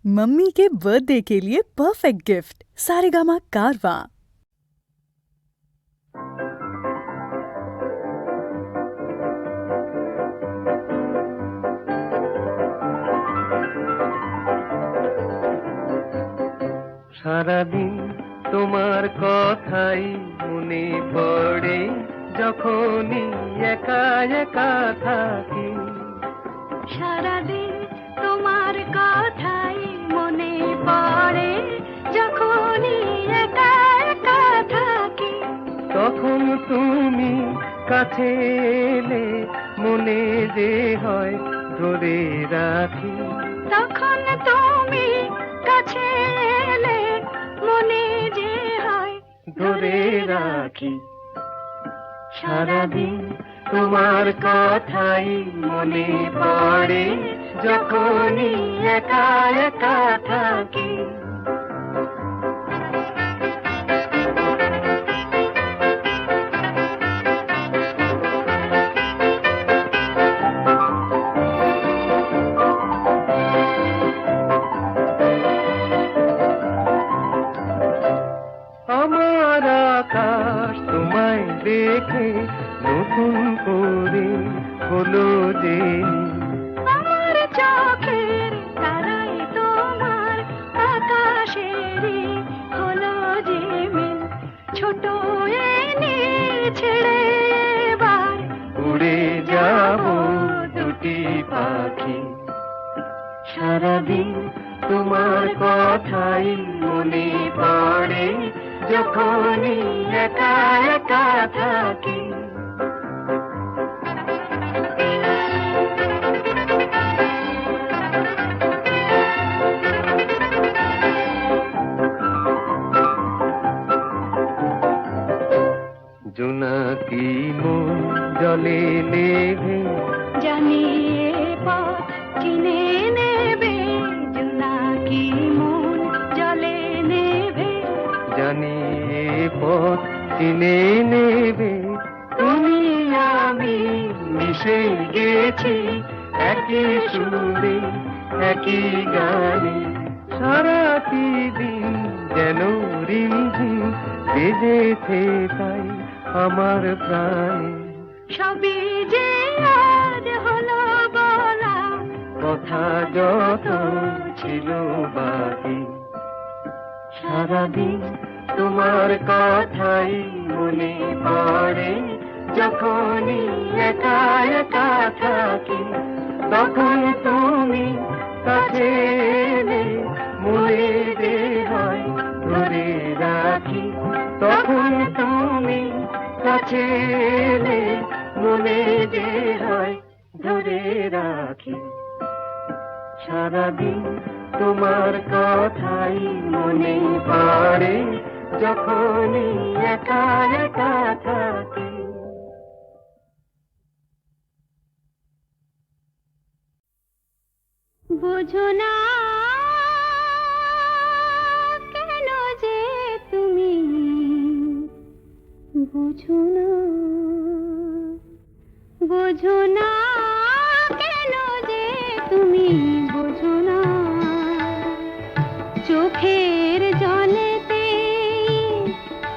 Mummy के birthday के लिए परफेक्ट गिफ्ट सारेगामा कारवां। সারাদিন তোমার কথাই মনে পড়ে যখনই একা একা থাকি। সারাদিন তোমার কথাই মনে পড়ে যখনই একা একা থাকি। তখন তুমি কাছে এলে মনে যে হয় ধরে রাখি। তখন তুমি কাছে এলে মনে যে হয় ধরে রাখি। সারাদিন তোমার কথাই মনে পড়ে যখনই একা একা থাকি। আমার আকাশ তোমায় দেখে নতুন করে হলো যে, আমার চোখের তারাই তোমার আকাশেরই হলো যে মিল। ছোট এনে ছেড়ে এবার উড়ে যাব দুটি পাখি। সারাদিন তোমার কথাই মনে পড়ে যখনই একা একা থাকি। জোনাকি মন জলে নেভে জানি এ পথ চিনে নেবে। জোনাকি মন জলে নেবে। জানি এ পথ চিনে নেবে। তুমি আমি মিশে গেছি একই সুরে একই গানে। সারাটি দিন যেন রিমঝিম বেজেছে তাই আমার প্রাণে। সবই যে আজ হলো বলা, কথা যত ছিল বাকি। সারাদিন তোমার কথাই মনে পড়ে যখনই একা একা থাকি। তখন তুমি কাছে এলে মনে যে হয় ধরে রাখি। তখন তুমি কাছে এলে মনে যে হয় ধরে রাখি। সারাদিন তোমার কথাই মনে পড়ে যখনই একা একা থাকি। বুঝো না কেন যে তুমি, বুঝো না, বুঝো না কেন যে তুমি, বুঝো না চোখের জলেতে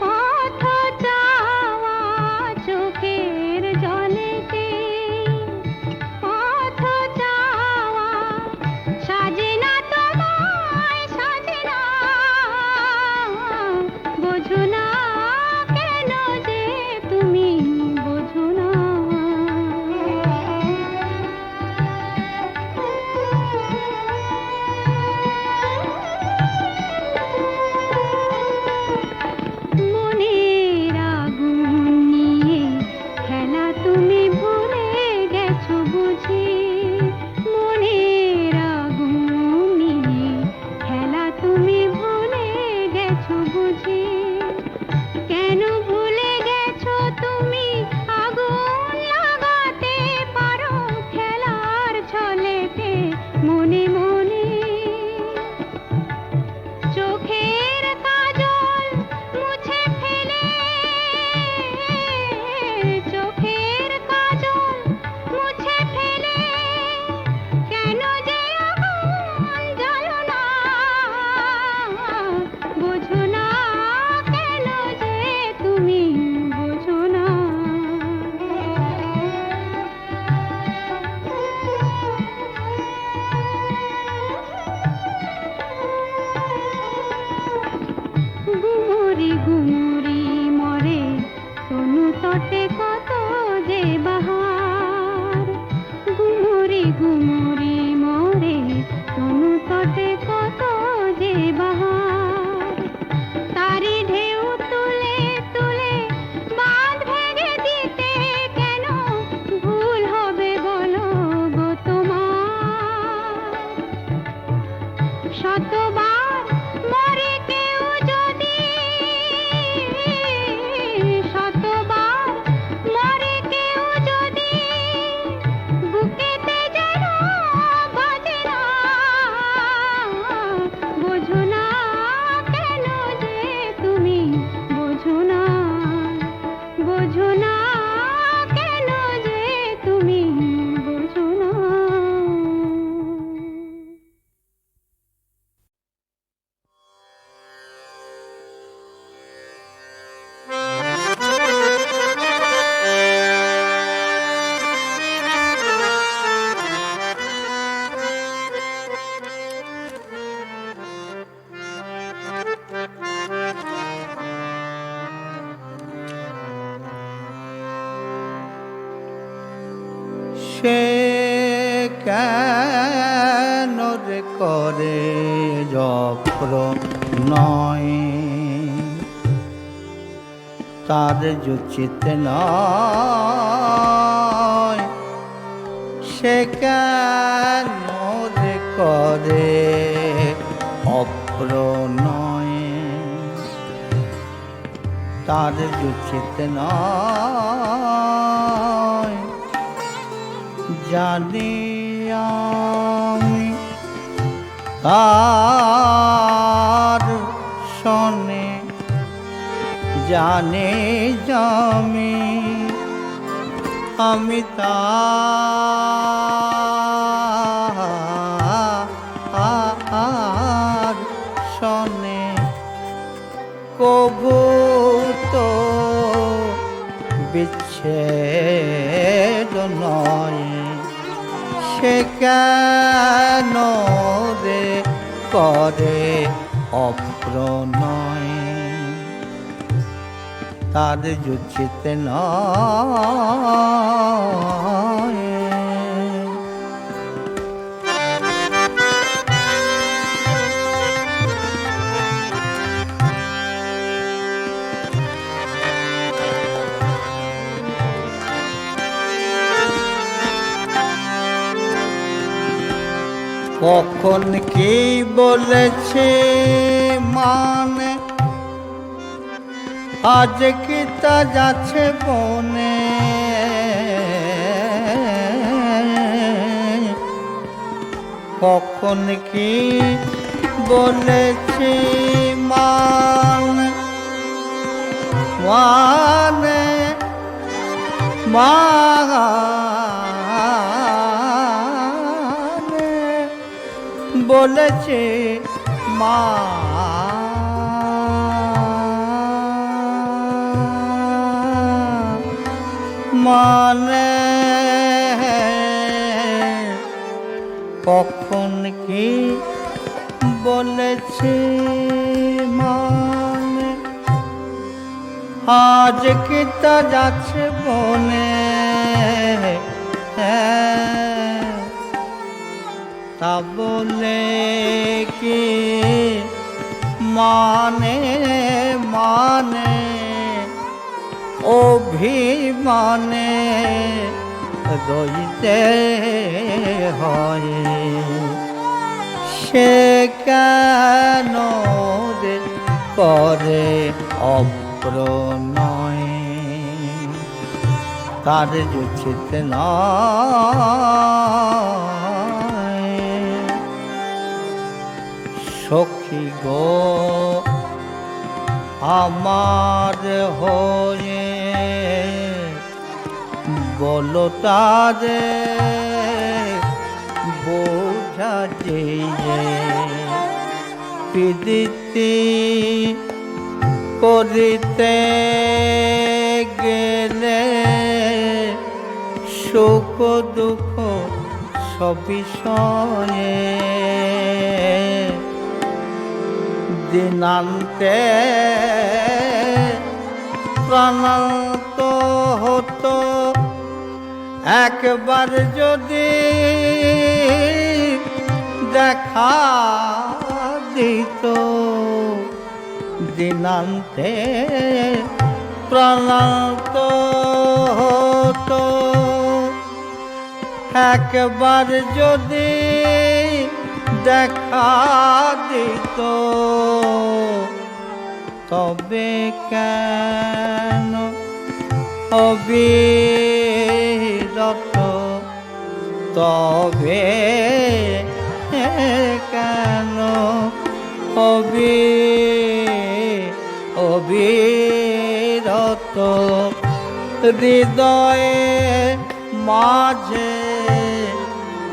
পথ চাওয়া। চোখের জলেতে পথ চাওয়া সাজে না তোমায়, সাজে না। বোঝো না কেন যে তুমি, বোঝো না। শতবার মরে কেউ যদি, শতবার মরে কেউ যদি, বুকেতে যেন বাজে না। বোঝো না কেন যে তুমি, বোঝো না, বোঝো না কেন যে তুমি, বোঝো না। সে কেন রে করে যপ্র নয়, তার যুচিত নয়। সে কেন রে করে অপ্রণয়, তার যুচিত নয়। জানি আমি তার শোনে, জানি আমি তার শোনে। কবু তো বিচ্ছেদ নয়, সে কেন রে করে অপ্রণয়, তার যুচিত নয়। কখন কি বলেছে মানে, আজ কি তা যাচ্ছে বনে। কখন কি বলেছে মানে, মানে বলেছে মানে। কখন কি বলেছে মানে, আজ কি তা যাচ্ছে বনে। তা বলে কি মানে, মানে অভিমানে রইতে হয়। সে কেন রে করে অপ্রণয়, তার যুচিত নয়। সখী গো আমার হয়ে বলো তারে বোঝা যে প্রীতি করিতে গেলে সুখ দুঃখ সব বিষয়ে দিনান্তে প্রাণান্ত হতো একবার যদি দেখা দিত। দিনান্তে প্রাণান্ত হতো একবার যদি দেখা দিত তবে কেন অবিরত তবে কেন অবিরত হৃদয়ে মাঝে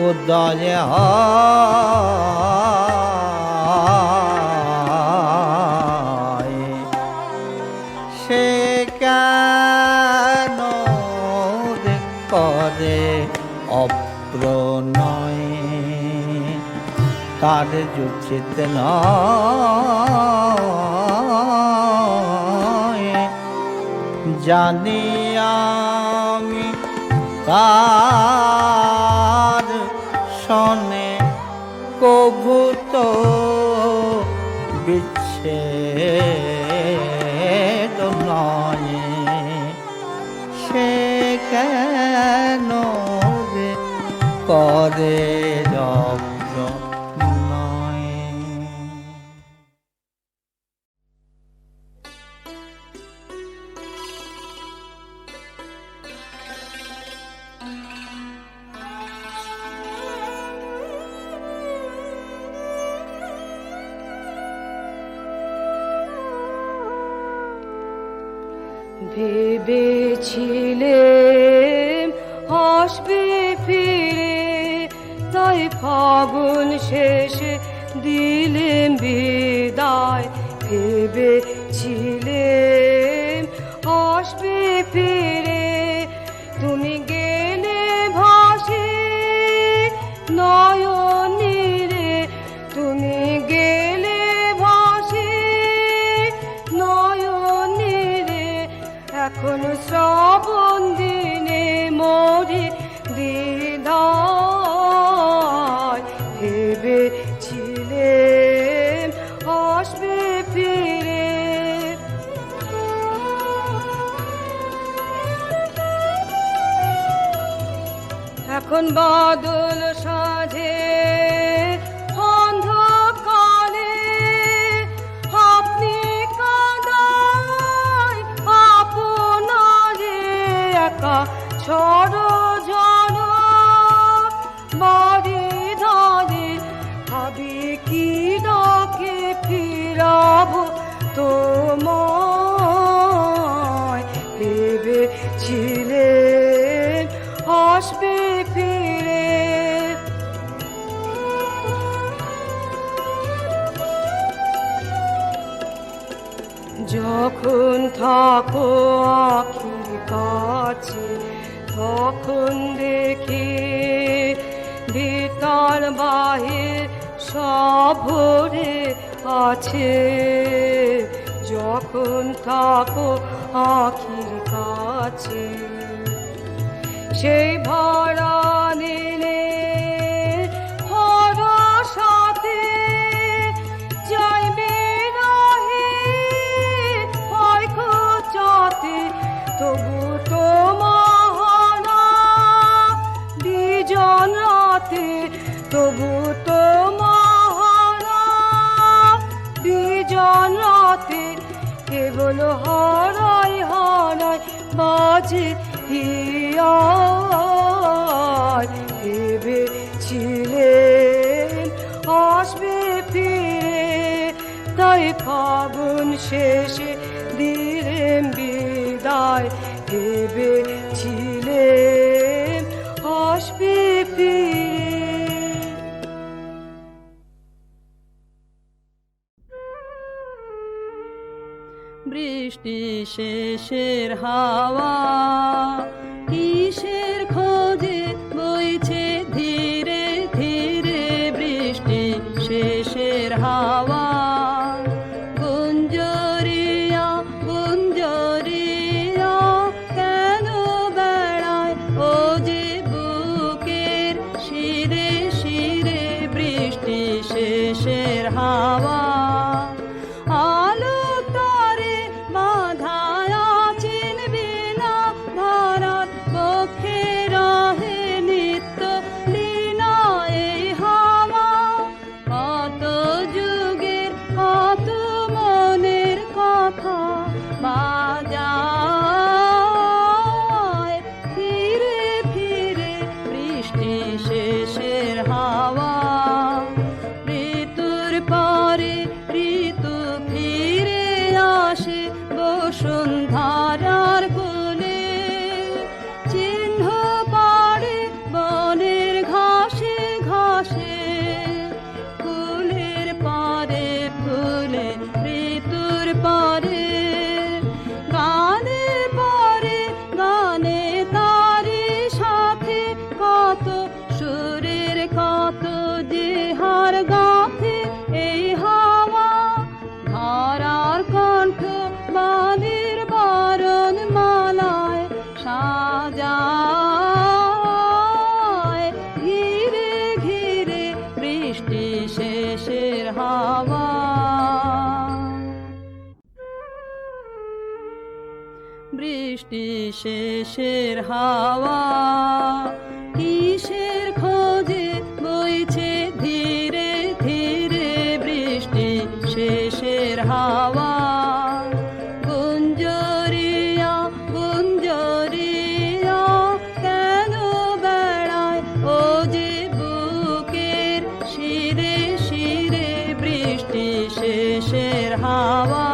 উদয় হয় সে কেন করে অপ্রণয় তার উচিত নয় জানি আমি তার শনে কভু তো বিচ্ছেদ নয় সে কেন রে করে রব্র নয়। ভেবেছিলে আসবে ফিরে তাই ফাগুন শেষে দিলেম বিদায় ভেবেছিলে আসবে ফিরে তুমি গেলে ভাসে নয়নীরে তুমি গেলে ভাসে নয়নীরে এখন শ্রাবণ দিনে মরি দ্বিধায় ভেবেছিলে আসবে ফিরে এখন বাদল সাজে অন্ধকারে আপনি কাঁদায় আপনারে একা ছড়ো ঝড়ো বাড়ি ধারে ভাবি কি ডাকে ফিরাবো তোমায় ভেবেছিলে আসবে ফিরে যখন থাকো আখির কাছে তখন দেখি ভিতর বাহির সব ভরে আছে যখন থাকো আখির কাছে সেই ভরা নীলে ভরসাতে যাইবে রহে হয় খোঁচাতে তবু তো মহানা বিজন রাতে তবু তো মহানা বিজন রাতে কেবল হারাই হারাই বাজে হিয়ায় ভেবেছিলেন আসবে ফিরে তাই ফাগুন শেষে দিলেম বিদায় ভেবেছিলেন আসবে ফিরে বৃষ্টি শেষের হাওয়া কিসের খোঁজে বইছে ধীরে ধীরে বৃষ্টি শেষের হাওয়া গুঞ্জরিয়া গুঞ্জরিয়া কেন বেড়ায় ও যে বুকের শিরে শিরে বৃষ্টি শেষের হাওয়া পরে ঋতু ফিরে আসে বসুন্ধরার কোলে, চিহ্ন পড়ে বনের ঘাসে ঘাসে, ফুলের পরে ফুলে ঋতুর পরে, গানের পরে গানে তারি সাথে কত সুরের কত যে হার গাথে এই হাওয়া, ধরার কণ্ঠ বানের বরণ মালায় সাজায়, ঘিরে ঘিরে বৃষ্টি শেষের হাওয়া। বৃষ্টি শেষের হাওয়া কিসের খোঁজে বইছে ধীরে ধীরে বৃষ্টি শেষের হাওয়া। গুঞ্জরিয়া গুঞ্জরিয়া কেন বেড়ায় ও যে বুকের শিরে শিরে বৃষ্টি শেষের হাওয়া।